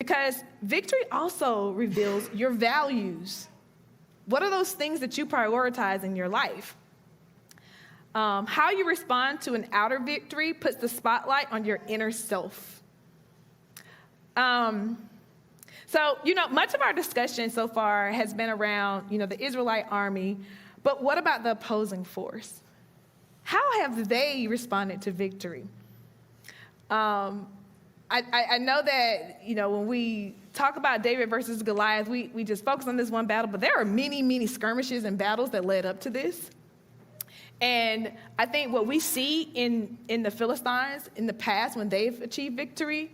Because victory also reveals your values. What are those things that you prioritize in your life? How you respond to an outer victory puts the spotlight on your inner self. So, much of our discussion so far has been around, the Israelite army, but what about the opposing force? How have they responded to victory? I know that, when we talk about David versus Goliath, we just focus on this one battle, but there are many, many skirmishes and battles that led up to this. And I think what we see in the Philistines in the past when they've achieved victory,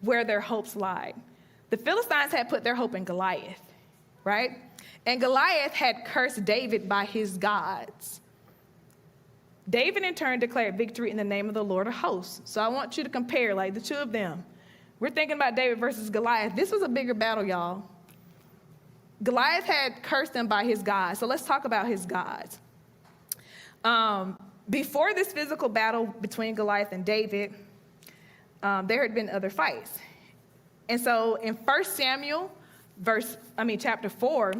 where their hopes lied. The Philistines had put their hope in Goliath, right? And Goliath had cursed David by his gods. David, in turn, declared victory in the name of the Lord of hosts. So I want you to compare, the two of them. We're thinking about David versus Goliath. This was a bigger battle, y'all. Goliath had cursed him by his gods. So let's talk about his gods. Before this physical battle between Goliath and David, there had been other fights. And so in 1 Samuel, chapter 4,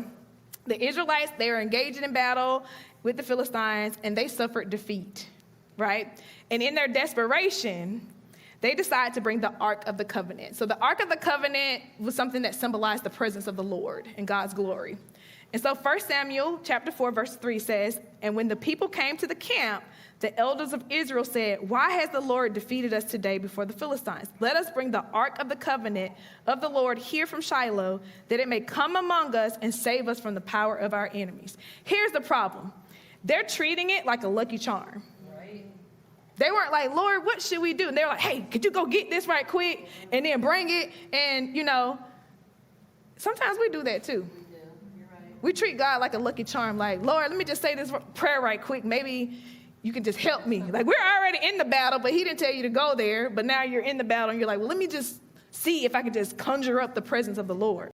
the Israelites, they were engaged in battle with the Philistines, and they suffered defeat, right? And in their desperation, they decided to bring the Ark of the Covenant. So the Ark of the Covenant was something that symbolized the presence of the Lord and God's glory. And so 1 Samuel chapter 4, verse 3 says, "And when the people came to the camp, the elders of Israel said, 'Why has the Lord defeated us today before the Philistines? Let us bring the Ark of the Covenant of the Lord here from Shiloh, that it may come among us and save us from the power of our enemies.'" Here's the problem. They're treating it like a lucky charm. Right. They weren't like, "Lord, what should we do?" And they're like, "Hey, could you go get this right quick and then bring it?" And, sometimes we do that too. We treat God like a lucky charm, like, "Lord, let me just say this prayer right quick. Maybe you can just help me." Like, we're already in the battle, but he didn't tell you to go there. But now you're in the battle, and you're like, "Well, let me just see if I can just conjure up the presence of the Lord."